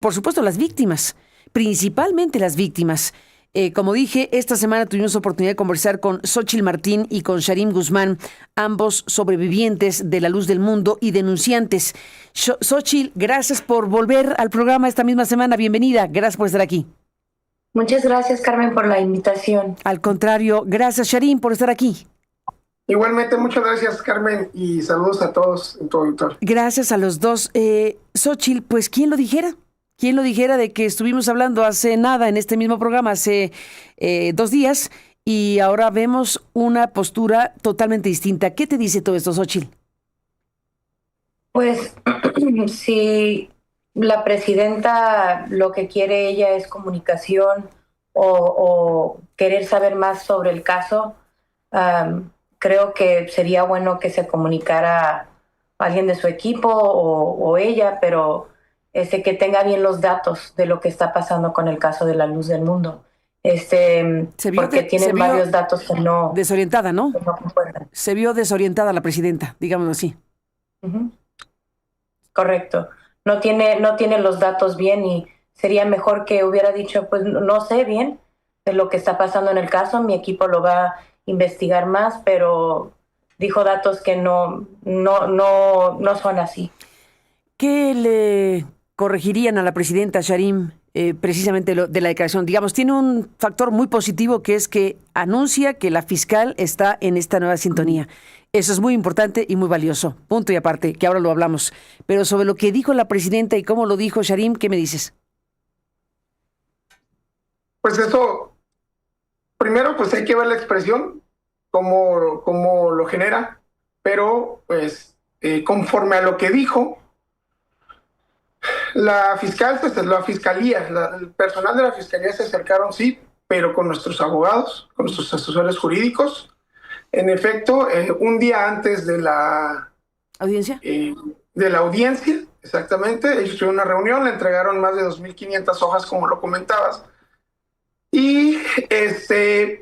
por supuesto, las víctimas, principalmente las víctimas. Como dije, esta semana tuvimos oportunidad de conversar con Xóchitl Martín y con Sharim Guzmán, ambos sobrevivientes de La Luz del Mundo y denunciantes. Xóchitl, gracias por volver al programa esta misma semana. Bienvenida, gracias por estar aquí. Muchas gracias, Carmen, por la invitación. Al contrario, gracias, Sharim, por estar aquí. Igualmente, muchas gracias, Carmen, y saludos a todos en tu auditorio. Gracias a los dos. Xóchitl, pues, ¿quién lo dijera? ¿Quién lo dijera de que estuvimos hablando hace nada en este mismo programa, hace 2 días, y ahora vemos una postura totalmente distinta? ¿Qué te dice todo esto, Xóchitl? Pues si la presidenta lo que quiere ella es comunicación o querer saber más sobre el caso, creo que sería bueno que se comunicara a alguien de su equipo o ella, pero que tenga bien los datos de lo que está pasando con el caso de La Luz del Mundo. Porque tienen varios datos que no... Desorientada, ¿no? Que no concuerdan. Se vio desorientada la presidenta, digámoslo así. Uh-huh. Correcto. No tiene los datos bien y sería mejor que hubiera dicho, pues no sé bien de lo que está pasando en el caso, mi equipo lo va a investigar más, pero dijo datos que no son así. ¿Qué le corregirían a la presidenta Sharim precisamente de la declaración? Digamos, tiene un factor muy positivo que es que anuncia que la fiscal está en esta nueva sintonía. Eso es muy importante y muy valioso. Punto y aparte, que ahora lo hablamos. Pero sobre lo que dijo la presidenta y cómo lo dijo Sharim, ¿qué me dices? Pues eso, primero pues hay que ver la expresión, cómo lo genera, pero pues conforme a lo que dijo, la fiscal, pues la fiscalía, el personal de la fiscalía se acercaron, sí, pero con nuestros abogados, con nuestros asesores jurídicos. En efecto, un día antes de la audiencia, exactamente, ellos tuvieron una reunión, le entregaron más de 2.500 hojas, como lo comentabas, y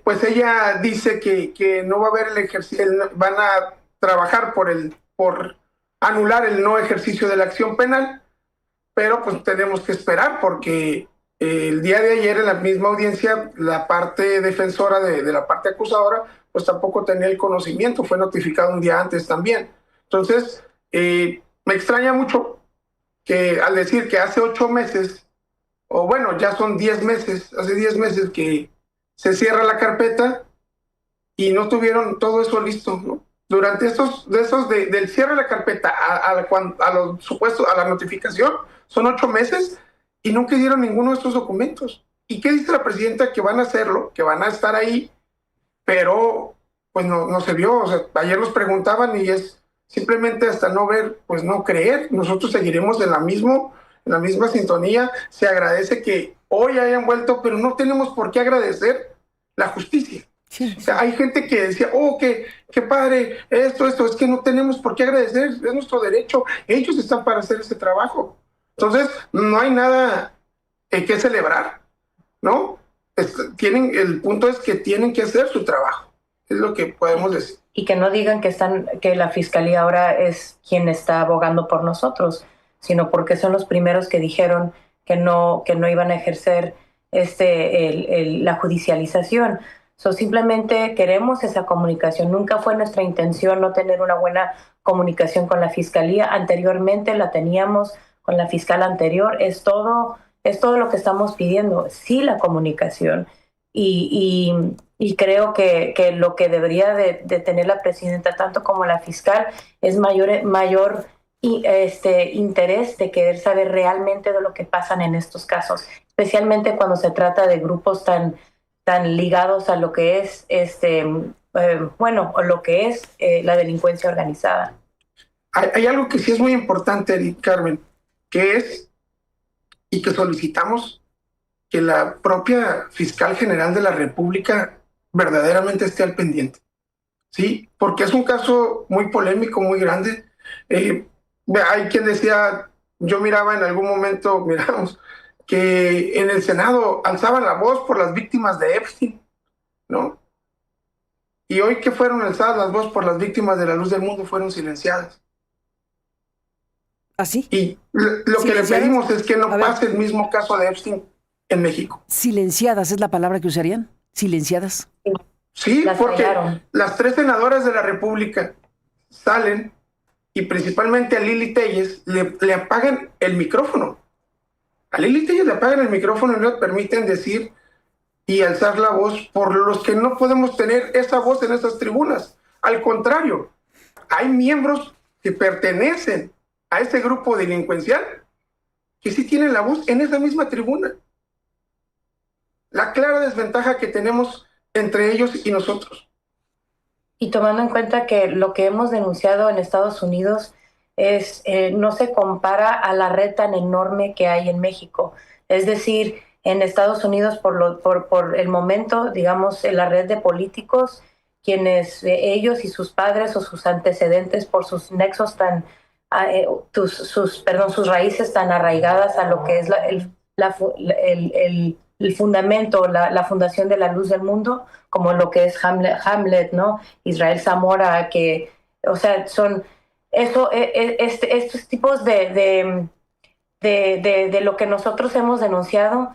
pues ella dice que no va a haber el ejercicio, van a trabajar por anular el no ejercicio de la acción penal, pero pues tenemos que esperar porque el día de ayer en la misma audiencia la parte defensora de la parte acusadora pues tampoco tenía el conocimiento, fue notificado un día antes también. Entonces, me extraña mucho que al decir que hace 8 meses, o bueno, ya son 10 meses, hace 10 meses que se cierra la carpeta y no tuvieron todo eso listo, ¿no? Durante del cierre de la carpeta a los supuestos, a la notificación, son 8 meses y nunca dieron ninguno de estos documentos. ¿Y qué dice la presidenta? Que van a hacerlo, que van a estar ahí, pero pues no se vio. O sea, ayer nos preguntaban y es simplemente hasta no ver, pues no creer. Nosotros seguiremos en la misma sintonía. Se agradece que hoy hayan vuelto, pero no tenemos por qué agradecer la justicia. Sí. O sea, hay gente que decía, qué padre, esto, es que no tenemos por qué agradecer, es nuestro derecho, ellos están para hacer ese trabajo. Entonces, no hay nada que celebrar, ¿no? El punto es que tienen que hacer su trabajo, es lo que podemos decir. Y que no digan que la fiscalía ahora es quien está abogando por nosotros, sino porque son los primeros que dijeron que no iban a ejercer la judicialización. Simplemente queremos esa comunicación. Nunca fue nuestra intención no tener una buena comunicación con la fiscalía. Anteriormente la teníamos con la fiscal anterior. Es todo lo que estamos pidiendo. Sí, la comunicación. Y creo que lo que debería de tener la presidenta, tanto como la fiscal, es mayor interés de querer saber realmente de lo que pasan en estos casos, especialmente cuando se trata de grupos tan ligados a lo que es lo que es la delincuencia organizada. Hay algo que sí es muy importante, Carmen, que es, y que solicitamos, que la propia fiscal general de la República verdaderamente esté al pendiente, ¿sí? Porque es un caso muy polémico, muy grande. Hay quien decía, yo miraba en algún momento, miramos, que en el Senado alzaban la voz por las víctimas de Epstein, ¿no? Y hoy que fueron alzadas las voces por las víctimas de La Luz del Mundo fueron silenciadas. ¿Así? Y lo que le pedimos es que no pase el mismo caso de Epstein en México. Silenciadas es la palabra que usarían. Silenciadas. Sí, porque callaron. las 3 senadoras de la República salen y principalmente a Lili Telles le apagan el micrófono. A Lili Telles le apagan el micrófono y no le permiten decir y alzar la voz por los que no podemos tener esa voz en esas tribunas. Al contrario, hay miembros que pertenecen a ese grupo delincuencial que sí tienen la voz en esa misma tribuna. La clara desventaja que tenemos entre ellos y nosotros. Y tomando en cuenta que lo que hemos denunciado en Estados Unidos no se compara a la red tan enorme que hay en México. Es decir, en Estados Unidos, por el momento, digamos, en la red de políticos, quienes ellos y sus padres o sus antecedentes por sus nexos sus raíces tan arraigadas a lo que es el fundamento, la fundación de la luz del mundo, como lo que es Hamlet, ¿no? Israel Zamora, que, o sea, son estos tipos de lo que nosotros hemos denunciado.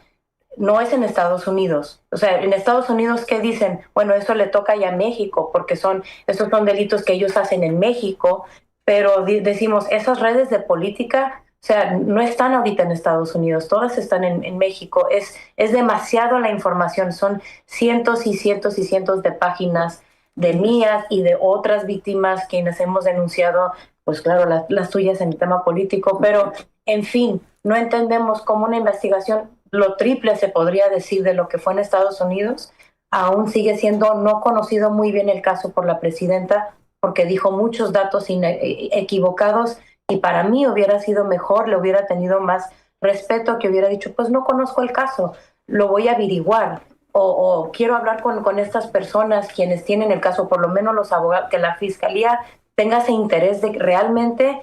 No es en Estados Unidos. O sea, en Estados Unidos, ¿qué dicen? Bueno, eso le toca ya a México, porque esos son delitos que ellos hacen en México, pero decimos, esas redes de política, o sea, no están ahorita en Estados Unidos, todas están en México. Es demasiado la información, son cientos y cientos y cientos de páginas de mías y de otras víctimas quienes hemos denunciado, pues claro, las tuyas en el tema político, pero en fin, no entendemos cómo una investigación, lo triple se podría decir de lo que fue en Estados Unidos, aún sigue siendo no conocido muy bien el caso por la presidenta, porque dijo muchos datos equivocados, y para mí hubiera sido mejor, le hubiera tenido más respeto que hubiera dicho, pues no conozco el caso, lo voy a averiguar, o quiero hablar con estas personas quienes tienen el caso, por lo menos los abogados, que la fiscalía tenga ese interés de realmente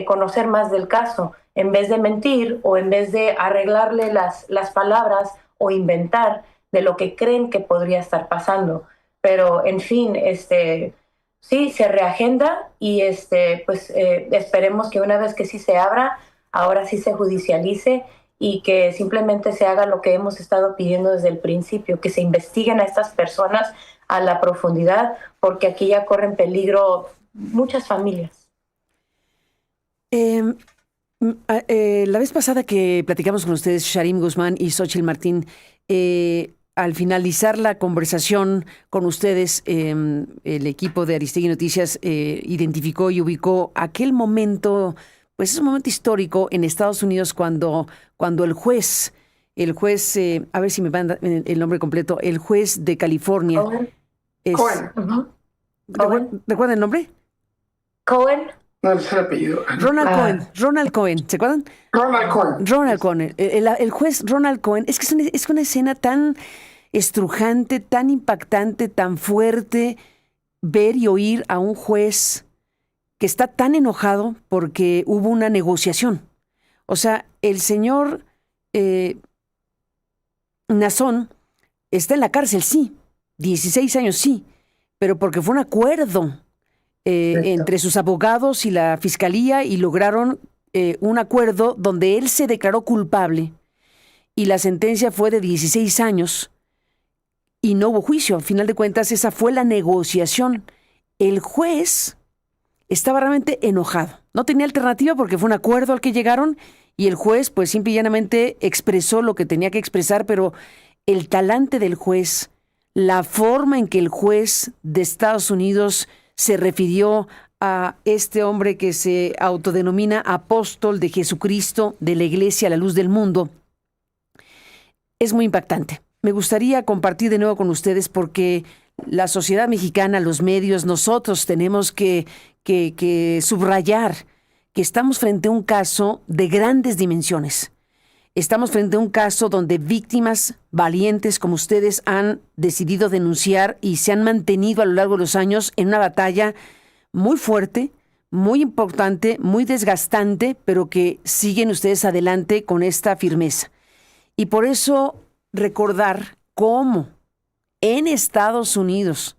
conocer más del caso, en vez de mentir o en vez de arreglarle las palabras o inventar de lo que creen que podría estar pasando. Pero, en fin, sí, se reagenda y esperemos que una vez que sí se abra, ahora sí se judicialice y que simplemente se haga lo que hemos estado pidiendo desde el principio, que se investiguen a estas personas a la profundidad, porque aquí ya corren peligro muchas familias. La vez pasada que platicamos con ustedes, Sharim Guzmán y Xóchitl Martín, al finalizar la conversación con ustedes, el equipo de Aristegui Noticias identificó y ubicó aquel momento, pues es un momento histórico en Estados Unidos cuando el juez, a ver si me manda el nombre completo, el juez de California. Cohen. ¿Recuerdan el nombre? Cohen. No, es el apellido. Ronald Cohen, ¿se acuerdan? Ronald Cohen. El juez Ronald Cohen. Es que es una escena tan estrujante, tan impactante, tan fuerte, ver y oír a un juez que está tan enojado porque hubo una negociación. O sea, el señor Nazón está en la cárcel, sí, 16 años, sí, pero porque fue un acuerdo entre sus abogados y la fiscalía y lograron un acuerdo donde él se declaró culpable y la sentencia fue de 16 años y no hubo juicio. Al final de cuentas, esa fue la negociación. El juez estaba realmente enojado. No tenía alternativa porque fue un acuerdo al que llegaron y el juez pues simple y llanamente expresó lo que tenía que expresar, pero el talante del juez, la forma en que el juez de Estados Unidos se refirió a este hombre que se autodenomina apóstol de Jesucristo, de la Iglesia, la luz del mundo, es muy impactante. Me gustaría compartir de nuevo con ustedes porque la sociedad mexicana, los medios, nosotros tenemos que subrayar que estamos frente a un caso de grandes dimensiones. Estamos frente a un caso donde víctimas valientes como ustedes han decidido denunciar y se han mantenido a lo largo de los años en una batalla muy fuerte, muy importante, muy desgastante, pero que siguen ustedes adelante con esta firmeza. Y por eso recordar cómo en Estados Unidos,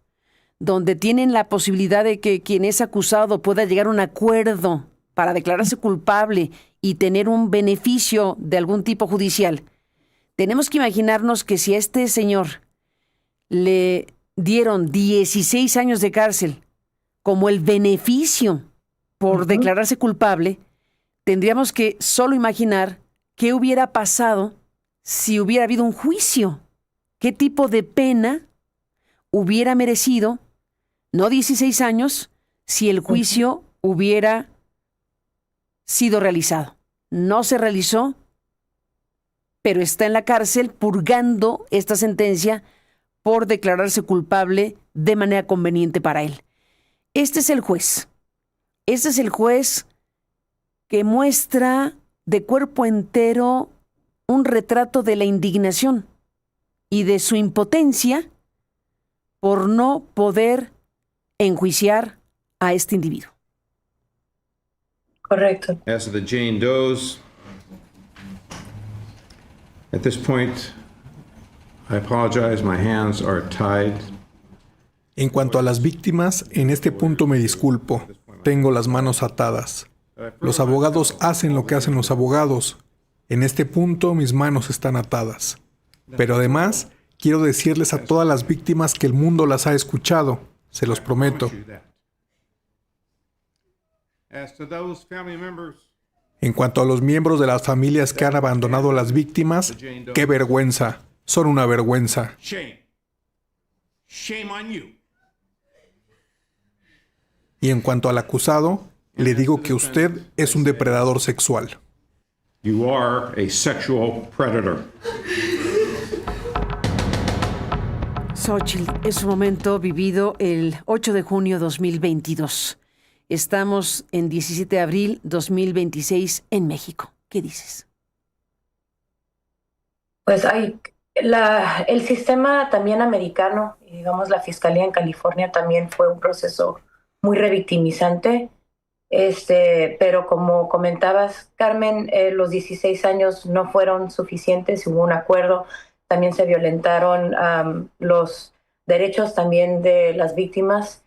donde tienen la posibilidad de que quien es acusado pueda llegar a un acuerdo para declararse culpable y tener un beneficio de algún tipo judicial, tenemos que imaginarnos que si a este señor le dieron 16 años de cárcel como el beneficio por declararse culpable, tendríamos que solo imaginar qué hubiera pasado si hubiera habido un juicio. ¿Qué tipo de pena hubiera merecido, no 16 años, si el juicio hubiera sido realizado? No se realizó, pero está en la cárcel purgando esta sentencia por declararse culpable de manera conveniente para él. Este es el juez. Este es el juez que muestra de cuerpo entero un retrato de la indignación y de su impotencia por no poder enjuiciar a este individuo. Correcto. As to the Jane Does, at this point, I apologize, my hands are tied. En cuanto a las víctimas, en este punto me disculpo. Tengo las manos atadas. Los abogados hacen lo que hacen los abogados. En este punto mis manos están atadas. Pero además, quiero decirles a todas las víctimas que el mundo las ha escuchado. Se los prometo. As to those family members, En cuanto a los miembros de las familias que han abandonado a las víctimas, ¡qué vergüenza! Son una vergüenza. shame. Shame on you. Y en cuanto al acusado, le digo que usted es un depredador sexual. You are a sexual predator. Xóchitl, es un momento vivido el 8 de junio 2022. Estamos en 17 de abril 2026 en México. ¿Qué dices? Pues el sistema también americano, y digamos la fiscalía en California también fue un proceso muy revictimizante, pero como comentabas, Carmen, los 16 años no fueron suficientes, hubo un acuerdo, también se violentaron los derechos también de las víctimas,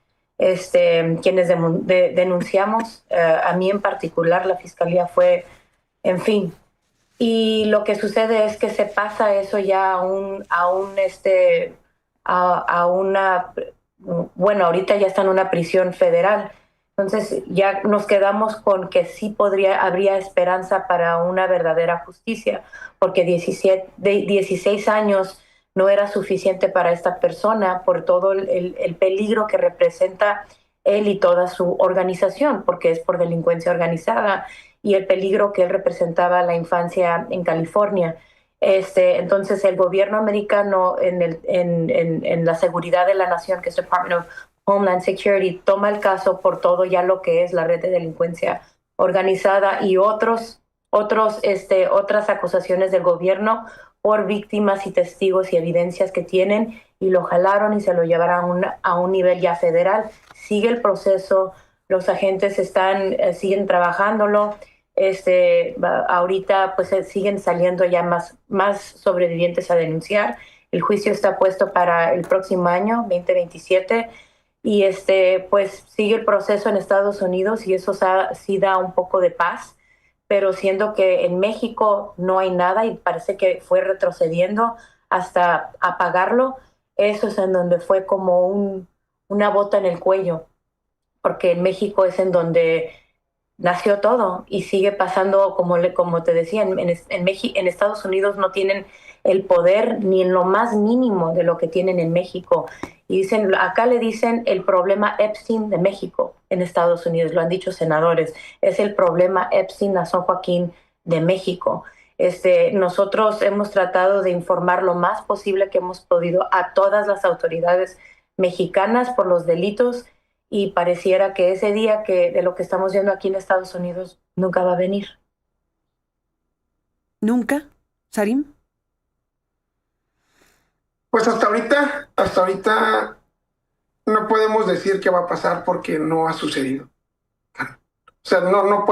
quienes denunciamos, a mí en particular la fiscalía fue, en fin. Y lo que sucede es que se pasa eso ya ahorita ya está en una prisión federal. Entonces ya nos quedamos con que sí habría esperanza para una verdadera justicia, porque 16 años no era suficiente para esta persona por todo el peligro que representa él y toda su organización, porque es por delincuencia organizada, y el peligro que él representaba a la infancia en California. Entonces el gobierno americano en la seguridad de la nación, que es Department of Homeland Security, toma el caso por todo ya lo que es la red de delincuencia organizada y otras acusaciones del gobierno por víctimas y testigos y evidencias que tienen, y lo jalaron y se lo llevaron a un nivel ya federal. Sigue el proceso, los agentes siguen trabajándolo. Ahorita pues siguen saliendo ya más sobrevivientes a denunciar. El juicio está puesto para el próximo año, 2027, y pues sigue el proceso en Estados Unidos, y eso sí da un poco de paz, pero siendo que en México no hay nada y parece que fue retrocediendo hasta apagarlo, eso es en donde fue como una bota en el cuello, porque en México es en donde nació todo y sigue pasando, como te decía, en Estados Unidos no tienen el poder ni en lo más mínimo de lo que tienen en México. Y acá le dicen el problema Epstein de México en Estados Unidos, lo han dicho senadores, es el problema Epstein a San Joaquín de México. Nosotros hemos tratado de informar lo más posible que hemos podido a todas las autoridades mexicanas por los delitos, y pareciera que ese día de lo que estamos viendo aquí en Estados Unidos nunca va a venir. ¿Nunca, Sarim? Pues hasta ahorita no podemos decir qué va a pasar porque no ha sucedido. O sea, no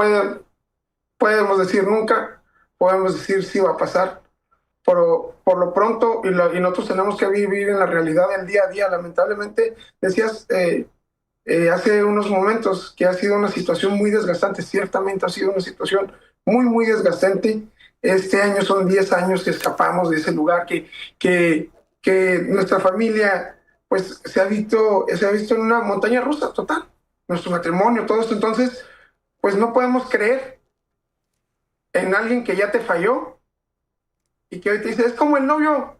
podemos decir nunca, podemos decir sí va a pasar. Por lo pronto, y nosotros tenemos que vivir en la realidad del día a día. Lamentablemente, decías, hace unos momentos que ha sido una situación muy desgastante. Ciertamente ha sido una situación muy, muy desgastante. Este año son 10 años que escapamos de ese lugar, que nuestra familia pues se ha visto en una montaña rusa total. Nuestro matrimonio, todo esto. Entonces, pues no podemos creer en alguien que ya te falló y que hoy te dice, es como el novio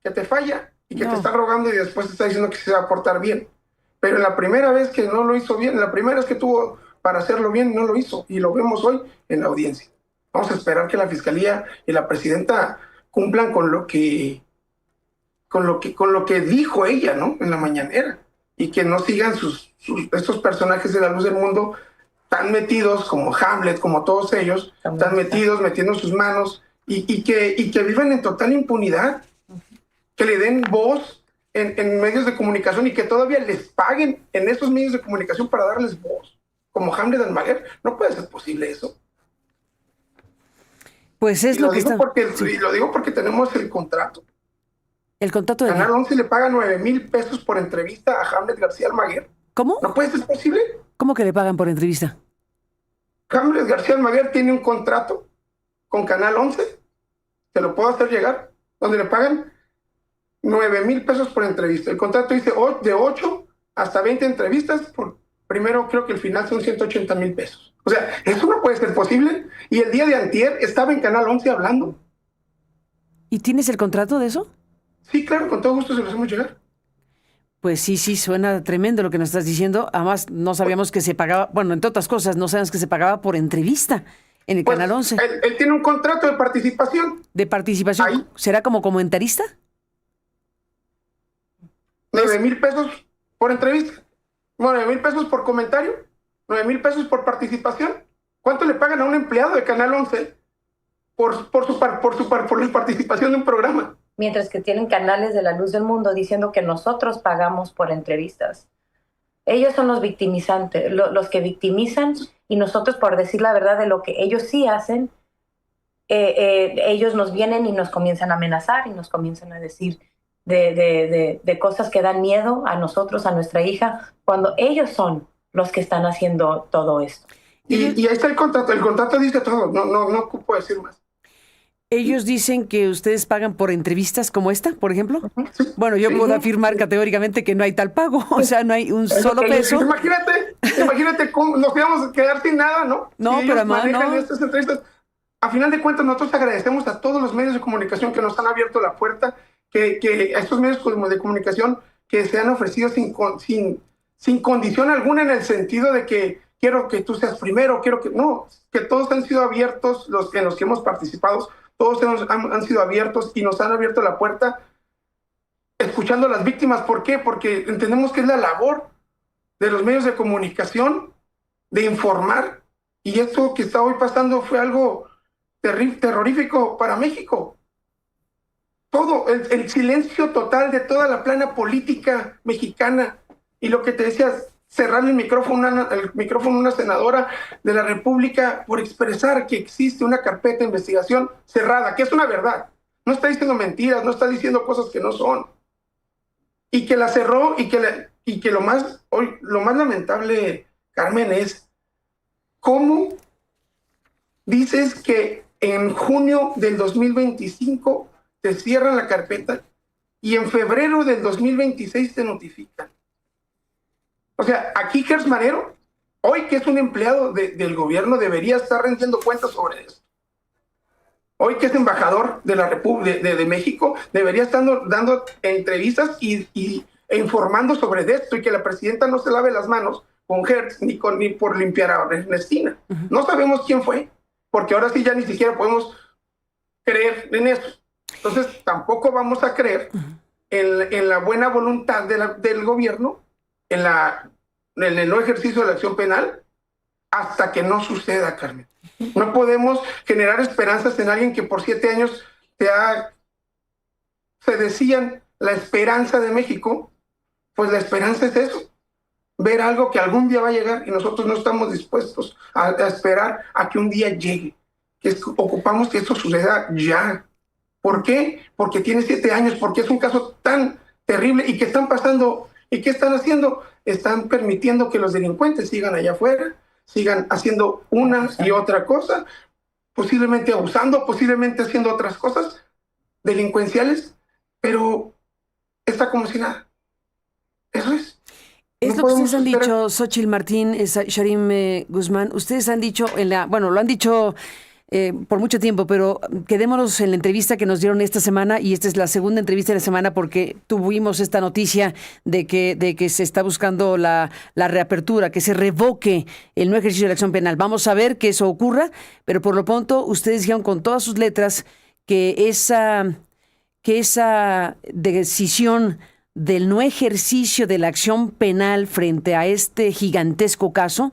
que te falla y que te está rogando y después te está diciendo que se va a portar bien. Pero la primera vez que no lo hizo bien, la primera vez que tuvo para hacerlo bien, no lo hizo. Y lo vemos hoy en la audiencia. Vamos a esperar que la Fiscalía y la Presidenta cumplan con lo que dijo ella, ¿no? En la mañanera. Y que no sigan estos personajes de la luz del mundo tan metidos como Hamlet, como todos ellos, tan metidos, metiendo sus manos y que vivan en total impunidad. Que le den voz en medios de comunicación y que todavía les paguen en esos medios de comunicación para darles voz, como Hamlet Almaguer. No puede ser posible eso. Pues es lo que está... Y lo digo porque tenemos el contrato. ¿El contrato de Canal 11 le paga 9,000 pesos por entrevista a Hamlet García Almaguer. ¿Cómo? ¿No puede ser posible? ¿Cómo que le pagan por entrevista? Hamlet García Almaguer tiene un contrato con Canal 11, te lo puedo hacer llegar, donde le pagan 9,000 pesos por entrevista. El contrato dice de 8 hasta 20 entrevistas. Primero creo que el final son 180,000 pesos. O sea, eso no puede ser posible. Y el día de antier estaba en Canal 11 hablando. ¿Y tienes el contrato de eso? Sí, claro, con todo gusto se los hacemos llegar. Pues sí, suena tremendo lo que nos estás diciendo. Además, no sabíamos que se pagaba, bueno, entre otras cosas, no sabíamos que se pagaba por entrevista en el Canal 11. Él tiene un contrato de participación. ¿De participación? Ahí. ¿Será como comentarista? 9,000 pesos por entrevista, 9,000 pesos por comentario, 9,000 pesos por participación. ¿Cuánto le pagan a un empleado de Canal 11 por su participación en un programa? Mientras que tienen canales de la luz del mundo diciendo que nosotros pagamos por entrevistas. Ellos son los victimizantes, los que victimizan, y nosotros, por decir la verdad de lo que ellos sí hacen, ellos nos vienen y nos comienzan a amenazar y nos comienzan a decir de cosas que dan miedo a nosotros, a nuestra hija, cuando ellos son los que están haciendo todo esto. Y ahí está el contrato dice todo, no ocupo decir más. Ellos dicen que ustedes pagan por entrevistas como esta, por ejemplo. Sí. Bueno, yo puedo afirmar categóricamente que no hay tal pago, o sea, no hay un solo peso. Imagínate cómo nos íbamos a quedar sin nada, ¿no? No, si pero además no. Estas entrevistas. A final de cuentas, nosotros agradecemos a todos los medios de comunicación que nos han abierto la puerta, que a estos medios de comunicación que se han ofrecido sin condición alguna, en el sentido de que quiero que tú seas primero, que todos han sido abiertos, en los que hemos participado, todos han sido abiertos y nos han abierto la puerta escuchando a las víctimas. ¿Por qué? Porque entendemos que es la labor de los medios de comunicación de informar, y esto que está hoy pasando fue algo terrorífico para México. Todo, el silencio total de toda la plana política mexicana, y lo que te decías, cerrar el micrófono a una senadora de la República por expresar que existe una carpeta de investigación cerrada, que es una verdad. No está diciendo mentiras, no está diciendo cosas que no son. Y que la cerró, y que lo más lamentable, Carmen, es cómo dices que en junio del 2025 te cierran la carpeta y en febrero del 2026 te notifican. O sea, aquí Gers Manero, hoy que es un empleado del gobierno, debería estar rendiendo cuentas sobre esto. Hoy que es embajador de la República de México, debería estar dando entrevistas e informando sobre esto, y que la presidenta no se lave las manos con Gers ni por limpiar a Ernestina. Uh-huh. No sabemos quién fue, porque ahora sí ya ni siquiera podemos creer en eso. Entonces tampoco vamos a creer en la buena voluntad del gobierno, en el no ejercicio de la acción penal, hasta que no suceda, Carmen. No podemos generar esperanzas en alguien que por 7 años se decían la esperanza de México. Pues la esperanza es eso, ver algo que algún día va a llegar, y nosotros no estamos dispuestos a esperar a que un día llegue. Ocupamos que esto suceda ya. ¿Por qué? Porque tiene 7 años, porque es un caso tan terrible y que están pasando ¿Y qué están haciendo? Están permitiendo que los delincuentes sigan allá afuera, sigan haciendo una y otra cosa, posiblemente abusando, posiblemente haciendo otras cosas delincuenciales, pero está como si nada. Eso es. Es No lo que ustedes podemos han esperar. dicho, Xóchitl Martín, Sharim Guzmán. Ustedes han dicho, bueno, lo han dicho por mucho tiempo, pero quedémonos en la entrevista que nos dieron esta semana, y esta es la segunda entrevista de la semana porque tuvimos esta noticia de que se está buscando la reapertura, que se revoque el no ejercicio de la acción penal. Vamos a ver que eso ocurra, pero por lo pronto ustedes dijeron con todas sus letras que esa decisión del no ejercicio de la acción penal frente a este gigantesco caso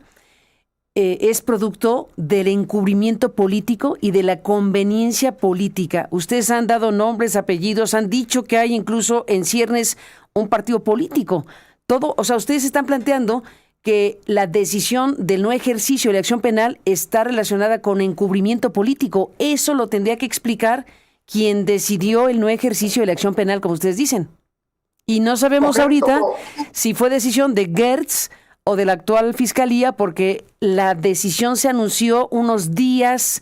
es producto del encubrimiento político y de la conveniencia política. Ustedes han dado nombres, apellidos, han dicho que hay incluso en ciernes un partido político. Todo, o sea, ustedes están planteando que la decisión del no ejercicio de la acción penal está relacionada con encubrimiento político. Eso lo tendría que explicar quien decidió el no ejercicio de la acción penal, como ustedes dicen. Y no sabemos ahorita si fue decisión de Gertz o de la actual fiscalía, porque la decisión se anunció en los días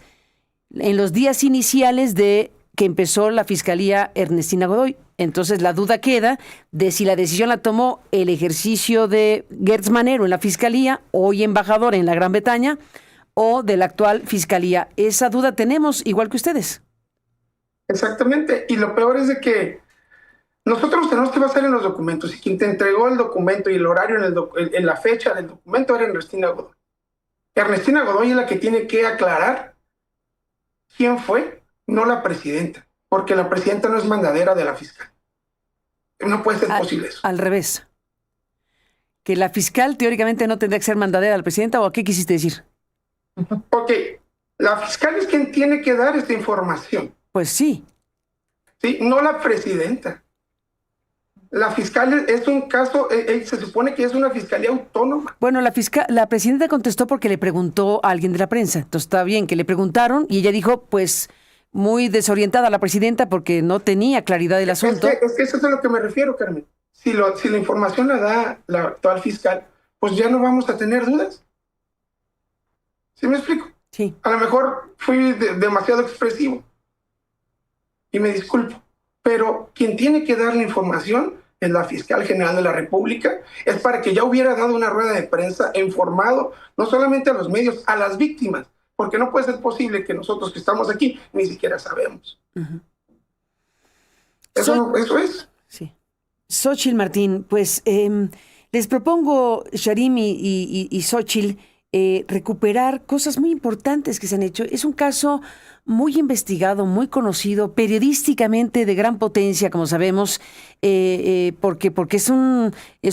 iniciales de que empezó la fiscalía Ernestina Godoy. Entonces la duda queda de si la decisión la tomó el ejercicio de Gertz Manero en la fiscalía, hoy embajador en la Gran Bretaña, o de la actual fiscalía. Esa duda tenemos, igual que ustedes. Exactamente. Y lo peor es de que nosotros tenemos que basar en los documentos, y quien te entregó el documento y el horario en la fecha del documento era Ernestina Godoy. Ernestina Godoy es la que tiene que aclarar quién fue, no la presidenta, porque la presidenta no es mandadera de la fiscal. No puede ser posible eso. Al revés. Que la fiscal teóricamente no tendría que ser mandadera de la presidenta, ¿o a qué quisiste decir? Porque la fiscal es quien tiene que dar esta información. Pues sí. Sí, no la presidenta. La fiscal es un caso, se supone que es una fiscalía autónoma. Bueno, la presidenta contestó porque le preguntó a alguien de la prensa. Entonces está bien que le preguntaron y ella dijo, pues, muy desorientada la presidenta porque no tenía claridad del asunto. Es que eso es a lo que me refiero, Carmen. Si la información la da la actual fiscal, pues ya no vamos a tener dudas. ¿Sí me explico? Sí. A lo mejor fui demasiado expresivo y me disculpo, pero quien tiene que dar la información es la fiscal general de la República. Es para que ya hubiera dado una rueda de prensa e informado no solamente a los medios, a las víctimas, porque no puede ser posible que nosotros que estamos aquí ni siquiera sabemos. Uh-huh. Eso es. Sí. Xóchitl Martín, pues les propongo, Sharim y Xóchitl, recuperar cosas muy importantes que se han hecho. Es un caso muy investigado, muy conocido, periodísticamente de gran potencia, como sabemos, porque es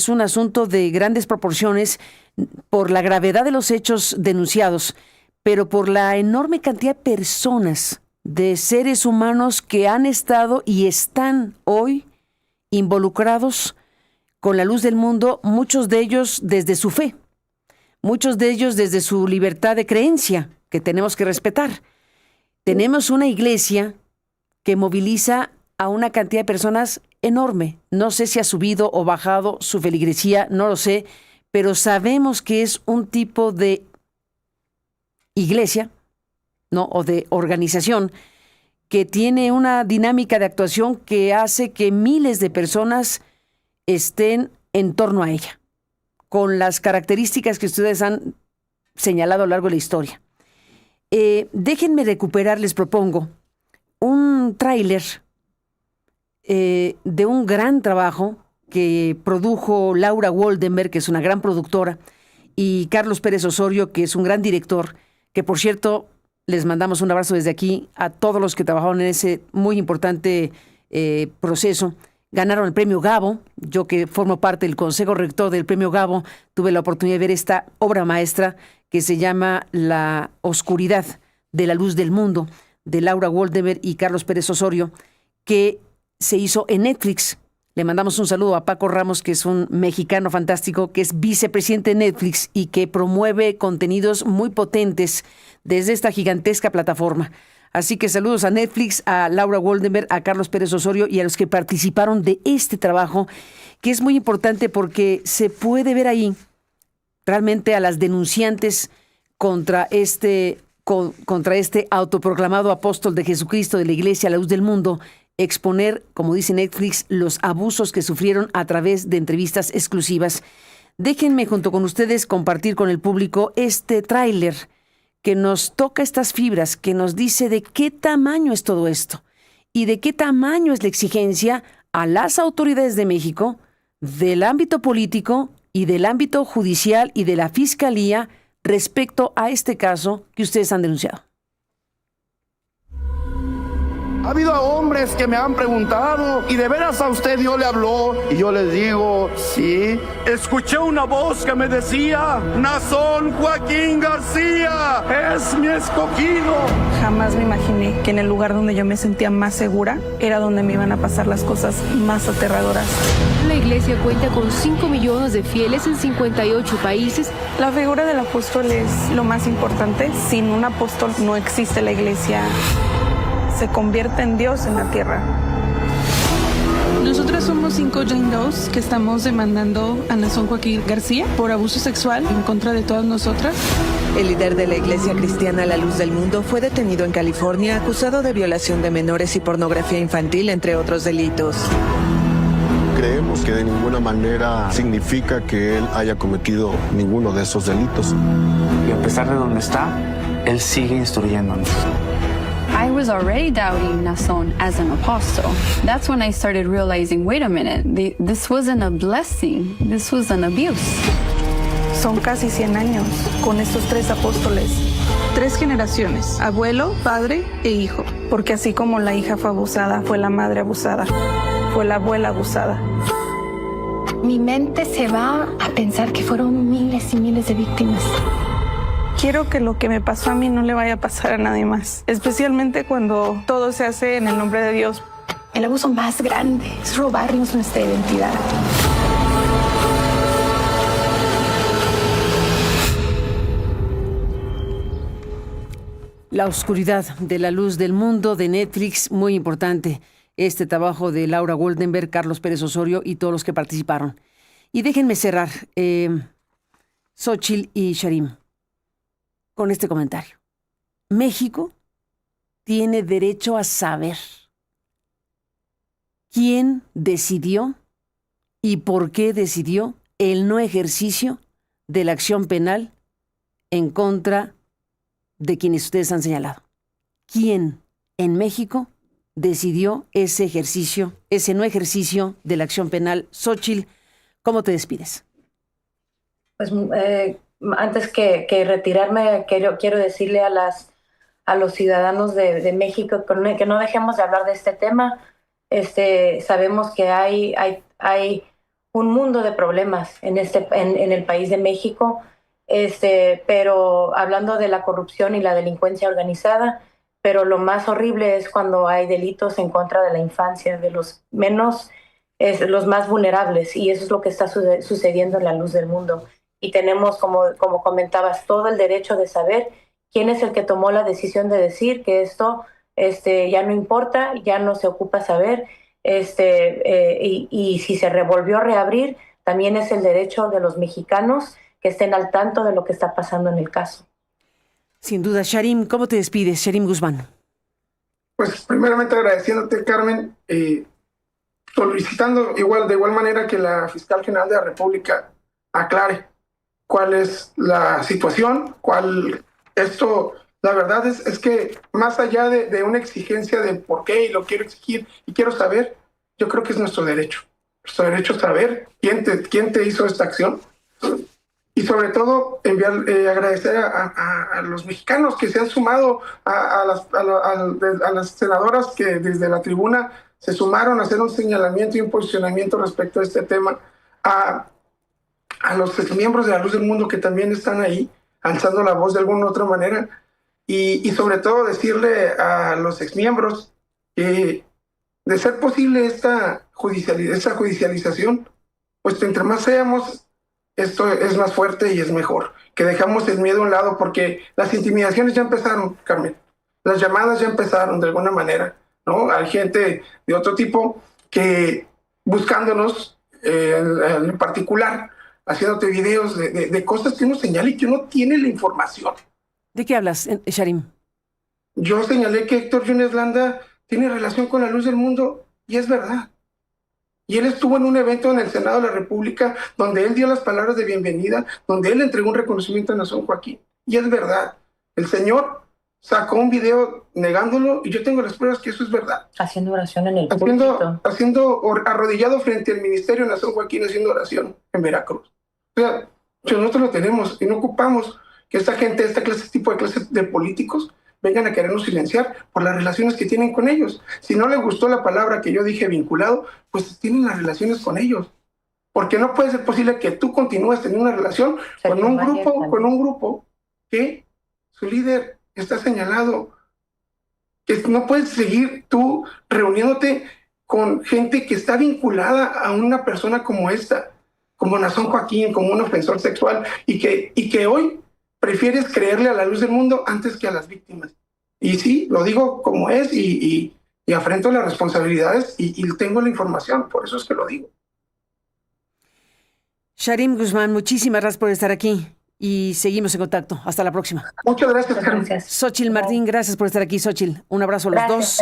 un asunto de grandes proporciones por la gravedad de los hechos denunciados, pero por la enorme cantidad de personas, de seres humanos que han estado y están hoy involucrados con la luz del mundo, muchos de ellos desde su fe, muchos de ellos desde su libertad de creencia, que tenemos que respetar. Tenemos una iglesia que moviliza a una cantidad de personas enorme. No sé si ha subido o bajado su feligresía, no lo sé, pero sabemos que es un tipo de iglesia, ¿no? O de organización que tiene una dinámica de actuación que hace que miles de personas estén en torno a ella, con las características que ustedes han señalado a lo largo de la historia. Déjenme recuperar, les propongo, un tráiler de un gran trabajo que produjo Laura Waldenberg, que es una gran productora, y Carlos Pérez Osorio, que es un gran director, que por cierto, les mandamos un abrazo desde aquí a todos los que trabajaron en ese muy importante proceso. Ganaron el premio Gabo. Yo, que formo parte del Consejo Rector del premio Gabo, tuve la oportunidad de ver esta obra maestra que se llama La oscuridad de la luz del mundo, de Laura Waldenberg y Carlos Pérez Osorio, que se hizo en Netflix. Le mandamos un saludo a Paco Ramos, que es un mexicano fantástico, que es vicepresidente de Netflix y que promueve contenidos muy potentes desde esta gigantesca plataforma. Así que saludos a Netflix, a Laura Goldenberg, a Carlos Pérez Osorio y a los que participaron de este trabajo, que es muy importante porque se puede ver ahí realmente a las denunciantes contra este autoproclamado apóstol de Jesucristo de la Iglesia, la luz del mundo, exponer, como dice Netflix, los abusos que sufrieron a través de entrevistas exclusivas. Déjenme junto con ustedes compartir con el público este tráiler que nos toca estas fibras, que nos dice de qué tamaño es todo esto y de qué tamaño es la exigencia a las autoridades de México, del ámbito político y del ámbito judicial y de la Fiscalía respecto a este caso que ustedes han denunciado. Ha habido hombres que me han preguntado, ¿y de veras a usted Dios le habló? Y yo les digo, sí. Escuché una voz que me decía, Nazón Joaquín García es mi escogido. Jamás me imaginé que en el lugar donde yo me sentía más segura era donde me iban a pasar las cosas más aterradoras. La iglesia cuenta con 5 millones de fieles en 58 países. La figura del apóstol es lo más importante. Sin un apóstol no existe la iglesia. Se convierte en Dios en la tierra. Nosotras somos 5 Jane Does que estamos demandando a Nazón Joaquín García por abuso sexual en contra de todas nosotras. El líder de la Iglesia Cristiana La Luz del Mundo fue detenido en California acusado de violación de menores y pornografía infantil, entre otros delitos. Creemos que de ninguna manera significa que él haya cometido ninguno de esos delitos. Y a pesar de donde está, él sigue instruyéndonos. I was already doubting Nazón as an apostle. That's when I started realizing, wait a minute, this wasn't a blessing, this was an abuse. Son casi 100 años con estos 3 apóstoles. 3 generaciones, abuelo, padre e hijo. Porque así como la hija fue abusada, fue la madre abusada, fue la abuela abusada. Mi mente se va a pensar que fueron miles y miles de víctimas. Quiero que lo que me pasó a mí no le vaya a pasar a nadie más, especialmente cuando todo se hace en el nombre de Dios. El abuso más grande es robarnos nuestra identidad. La oscuridad de la luz del mundo de Netflix, muy importante. Este trabajo de Laura Goldenberg, Carlos Pérez Osorio y todos los que participaron. Y déjenme cerrar, Xóchitl y Sharim, con este comentario. México tiene derecho a saber quién decidió y por qué decidió el no ejercicio de la acción penal en contra de quienes ustedes han señalado. ¿Quién en México decidió ese ejercicio, ese no ejercicio de la acción penal? Xóchitl, ¿cómo te despides? Pues antes que retirarme, quiero decirle a los ciudadanos de México que no dejemos de hablar de este tema. Sabemos que hay un mundo de problemas en el país de México, pero hablando de la corrupción y la delincuencia organizada, pero lo más horrible es cuando hay delitos en contra de la infancia, de los más vulnerables, y eso es lo que está sucediendo en la luz del mundo. Y tenemos, como comentabas, todo el derecho de saber quién es el que tomó la decisión de decir que esto ya no importa, ya no se ocupa saber, y si se volvió a reabrir, también es el derecho de los mexicanos que estén al tanto de lo que está pasando en el caso. Sin duda. Sharim, ¿cómo te despides? Sharim Guzmán. Pues primeramente agradeciéndote, Carmen, solicitando de igual manera que la Fiscal General de la República aclare cuál es la situación, la verdad es que más allá de una exigencia de por qué y lo quiero exigir y quiero saber, yo creo que es nuestro derecho saber quién te hizo esta acción. Y sobre todo, agradecer a los mexicanos que se han sumado, a las senadoras que desde la tribuna se sumaron a hacer un señalamiento y un posicionamiento respecto a este tema, a los miembros de la Luz del Mundo que también están ahí, alzando la voz de alguna u otra manera, y sobre todo decirle a los exmiembros que, de ser posible esta judicialización, pues entre más seamos, esto es más fuerte y es mejor, que dejamos el miedo a un lado, porque las intimidaciones ya empezaron, Carmen. las llamadas ya empezaron de alguna manera, ¿no? Hay gente de otro tipo que buscándonos en particular, haciéndote videos de cosas que uno señala y que uno tiene la información. ¿De qué hablas, Sharim? Yo señalé que Héctor Yunes Landa tiene relación con la Luz del Mundo y es verdad. Y él estuvo en un evento en el Senado de la República donde él dio las palabras de bienvenida, donde él entregó un reconocimiento a Nazón Joaquín. Y es verdad. El señor sacó un video negándolo y yo tengo las pruebas que eso es verdad. Haciendo oración en el púlpito. Haciendo arrodillado frente al ministerio de Nazón Joaquín haciendo oración en Veracruz. O sea, nosotros lo tenemos y no ocupamos que esta gente, este tipo de clases de políticos vengan a querernos silenciar por las relaciones que tienen con ellos. Si no les gustó la palabra que yo dije vinculado, pues tienen las relaciones con ellos. Porque no puede ser posible que tú continúes teniendo una relación con un grupo que su líder está señalado. Que no puedes seguir tú reuniéndote con gente que está vinculada a una persona como esta, como Nazón Joaquín, como un ofensor sexual, y que hoy prefieres creerle a la Luz del Mundo antes que a las víctimas. Y sí, lo digo como es y afrento las responsabilidades y tengo la información, por eso es que lo digo. Sharim Guzmán, muchísimas gracias por estar aquí y seguimos en contacto. Hasta la próxima. Muchas gracias, Carmen. Xochitl Martín, gracias por estar aquí, Xochitl. Un abrazo a los dos.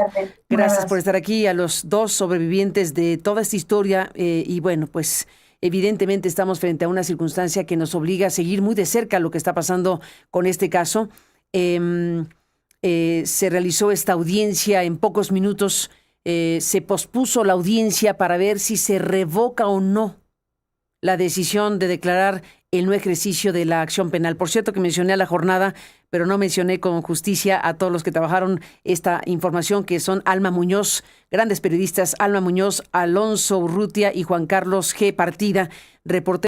Gracias por estar aquí, a los dos sobrevivientes de toda esta historia. Y bueno, pues evidentemente estamos frente a una circunstancia que nos obliga a seguir muy de cerca lo que está pasando con este caso. Se realizó esta audiencia en pocos minutos. Se pospuso la audiencia para ver si se revoca o no la decisión de declarar el no ejercicio de la acción penal. Por cierto que mencioné a la jornada, pero no mencioné con justicia a todos los que trabajaron esta información, que son Alma Muñoz, grandes periodistas, Alma Muñoz, Alonso Urrutia y Juan Carlos G. Partida, reporteros